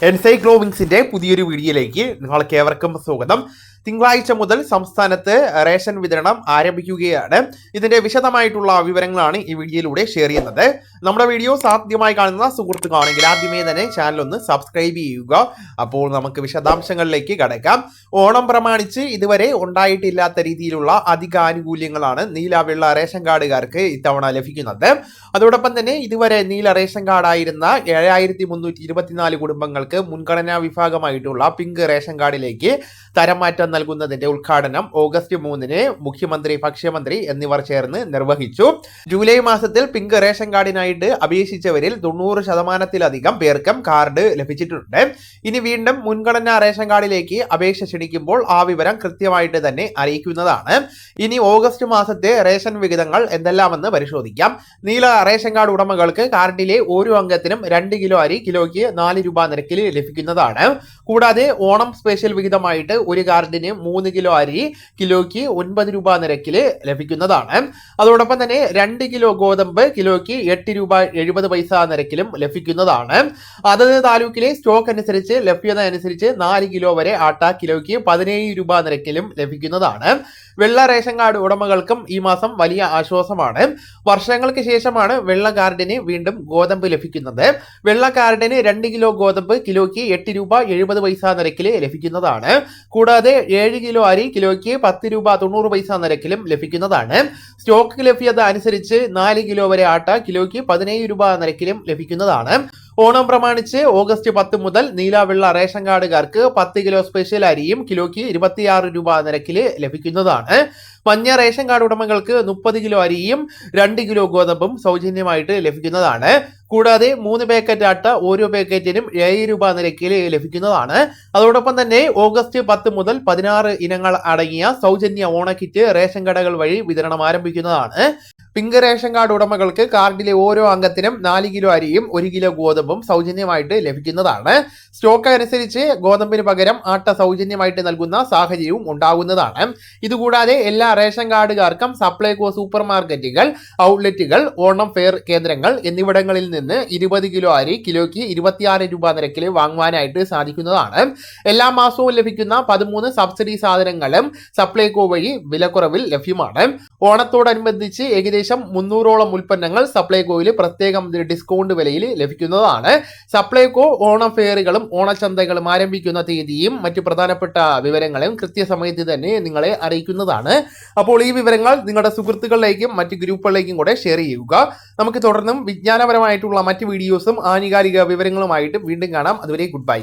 എൻസൈക്ലോവിങ്സിന്റെ പുതിയൊരു വീഡിയോയിലേക്ക് നിങ്ങൾക്ക് ഏവർക്കും സ്വാഗതം. തിങ്കളാഴ്ച മുതൽ സംസ്ഥാനത്ത് റേഷൻ വിതരണം ആരംഭിക്കുകയാണ്. ഇതിന്റെ വിശദമായിട്ടുള്ള വിവരങ്ങളാണ് ഈ വീഡിയോയിലൂടെ ഷെയർ ചെയ്യുന്നത്. നമ്മുടെ വീഡിയോ ആദ്യമായി കാണുന്ന സുഹൃത്തുക്കളാണെങ്കിൽ ആദ്യമേ തന്നെ ചാനൽ ഒന്ന് സബ്സ്ക്രൈബ് ചെയ്യുക. അപ്പോൾ നമുക്ക് വിശദാംശങ്ങളിലേക്ക് കടക്കാം. ഓണം പ്രമാണിച്ച് ഇതുവരെ ഉണ്ടായിട്ടില്ലാത്ത രീതിയിലുള്ള അധിക ആനുകൂല്യങ്ങളാണ് നീല വെള്ള റേഷൻ കാർഡുകാർക്ക് ഇത്തവണ ലഭിക്കുന്നത്. അതോടൊപ്പം തന്നെ ഇതുവരെ നീല റേഷൻ കാർഡായിരുന്ന 7324 കുടുംബങ്ങൾക്ക് മുൻഗണനാ വിഭാഗമായിട്ടുള്ള പിങ്ക് റേഷൻ കാർഡിലേക്ക് തരംമാറ്റം നൽകുന്നതിന്റെ ഉദ്ഘാടനം ഓഗസ്റ്റ് 3 മുഖ്യമന്ത്രി, ഭക്ഷ്യമന്ത്രി എന്നിവർ ചേർന്ന് നിർവഹിച്ചു. ജൂലൈ മാസത്തിൽ പിങ്ക് റേഷൻ കാർഡിനായിട്ട് അപേക്ഷിച്ചവരിൽ 90% പേർക്കും കാർഡ് ലഭിച്ചിട്ടുണ്ട്. ഇനി വീണ്ടും മുൻഗണനാ റേഷൻ കാർഡിലേക്ക് അപേക്ഷ ക്ഷണിക്കുമ്പോൾ ആ വിവരം കൃത്യമായിട്ട് തന്നെ അറിയിക്കുന്നതാണ്. ഇനി ഓഗസ്റ്റ് മാസത്തെ റേഷൻ വിഹിതങ്ങൾ എന്തെല്ലാമെന്ന് പരിശോധിക്കാം. നീല റേഷൻ കാർഡ് ഉടമകൾക്ക് കാർഡിലെ ഓരോ അംഗത്തിനും 2 കിലോ അരി കിലോയ്ക്ക് 4 രൂപ നിരക്കിൽ ലഭിക്കുന്നതാണ്. കൂടാതെ ഓണം സ്പെഷ്യൽ വിഹിതമായിട്ട് ഒരു കാർഡിന് 3 കിലോ അരി കിലോയ്ക്ക് 9 രൂപ നിരക്കിൽ ലഭിക്കുന്നതാണ്. അതോടൊപ്പം തന്നെ 2 കിലോ ഗോതമ്പ് കിലോയ്ക്ക് 8 രൂപ 70 പൈസ നിരക്കിലും ലഭിക്കുന്നതാണ്. അതത് താലൂക്കിലെ സ്റ്റോക്ക് അനുസരിച്ച് ലഭ്യത അനുസരിച്ച് 4 കിലോ വരെ ആട്ട കിലോയ്ക്ക് 17 രൂപ നിരക്കിലും ലഭിക്കുന്നതാണ്. വെള്ള റേഷൻ കാർഡ് ഉടമകൾക്കും ഈ മാസം വലിയ ആശ്വാസമാണ്. വർഷങ്ങൾക്ക് ശേഷമാണ് വെള്ള കാർഡിന് വീണ്ടും ഗോതമ്പ് ലഭിക്കുന്നത്. വെള്ള കാർഡിന് 2 കിലോ ഗോതമ്പ് കിലോയ്ക്ക് 8 രൂപ 70 പൈസ നിരക്കിൽ ലഭിക്കുന്നതാണ്. കൂടാതെ 7 കിലോ അരി കിലോയ്ക്ക് 10 രൂപ 90 പൈസ നിരക്കിലും ലഭിക്കുന്നതാണ്. സ്റ്റോക്ക് ലഭ്യത അനുസരിച്ച് 4 കിലോ വരെ ആട്ട കിലോയ്ക്ക് 17 രൂപ നിരക്കിലും ലഭിക്കുന്നതാണ്. ഓണം പ്രമാണിച്ച് ഓഗസ്റ്റ് 10 മുതൽ നീല വെള്ള റേഷൻ കാർഡുകാർക്ക് 10 കിലോ സ്പെഷ്യൽ അരിയും കിലോയ്ക്ക് 26 രൂപ നിരക്കിൽ ലഭിക്കുന്നതാണ്. മഞ്ഞ റേഷൻ കാർഡ് ഉടമകൾക്ക് 30 കിലോ അരിയും 2 കിലോ ഗോതമ്പും സൗജന്യമായിട്ട് ലഭിക്കുന്നതാണ്. കൂടാതെ 3 പാക്കറ്റ് ആട്ട ഓരോ പാക്കറ്റിനും 7 രൂപ നിരക്കിൽ ലഭിക്കുന്നതാണ്. അതോടൊപ്പം തന്നെ ഓഗസ്റ്റ് 10 മുതൽ 16 ഇനങ്ങൾ അടങ്ങിയ സൗജന്യ ഓണക്കിറ്റ് റേഷൻ കടകൾ വഴി വിതരണം ആരംഭിക്കുന്നതാണ്. പിങ്ക് റേഷൻ കാർഡ് ഉടമകൾക്ക് കാർഡിലെ ഓരോ അംഗത്തിനും 4 കിലോ അരിയും 1 കിലോ ഗോതമ്പും സൗജന്യമായിട്ട് ലഭിക്കുന്നതാണ്. സ്റ്റോക്ക് അനുസരിച്ച് ഗോതമ്പിന് പകരം ആട്ട സൗജന്യമായിട്ട് നൽകുന്ന സാഹചര്യവും ഉണ്ടാകുന്നതാണ്. ഇതുകൂടാതെ എല്ലാ റേഷൻ കാർഡുകാർക്കും സപ്ലൈകോ സൂപ്പർ മാർക്കറ്റുകൾ, ഔട്ട്ലെറ്റുകൾ, ഓണം ഫെയർ കേന്ദ്രങ്ങൾ എന്നിവിടങ്ങളിൽ നിന്ന് 20 കിലോ അരി കിലോയ്ക്ക് 26 രൂപ നിരക്കിൽ വാങ്ങുവാനായിട്ട് സാധിക്കുന്നതാണ്. എല്ലാ മാസവും ലഭിക്കുന്ന 13 സബ്സിഡി സാധനങ്ങളും സപ്ലൈകോ വഴി വിലക്കുറവിൽ ലഭ്യമാണ്. ഓണത്തോടനുബന്ധിച്ച് ഏകദേശം 300ഓളം ഉൽപ്പന്നങ്ങൾ സപ്ലൈകോയിൽ പ്രത്യേകം ഡിസ്കൗണ്ട് വിലയിൽ ലഭിക്കുന്നതാണ്. സപ്ലൈകോ ഓണം ഫെയറുകളും ഓണച്ചന്തകളും ആരംഭിക്കുന്ന തീയതിയും മറ്റു പ്രധാനപ്പെട്ട വിവരങ്ങളും കൃത്യസമയത്ത് തന്നെ നിങ്ങളെ അറിയിക്കുന്നതാണ്. അപ്പോൾ ഈ വിവരങ്ങൾ നിങ്ങളുടെ സുഹൃത്തുക്കളിലേക്കും മറ്റ് ഗ്രൂപ്പുകളിലേക്കും കൂടെ ഷെയർ ചെയ്യുക. നമുക്ക് തുടർന്നും വിജ്ഞാനപരമായിട്ടുള്ള മറ്റ് വീഡിയോസും ആനുകാലിക വിവരങ്ങളുമായിട്ട് വീണ്ടും കാണാം. അതുവരെ ഗുഡ് ബൈ.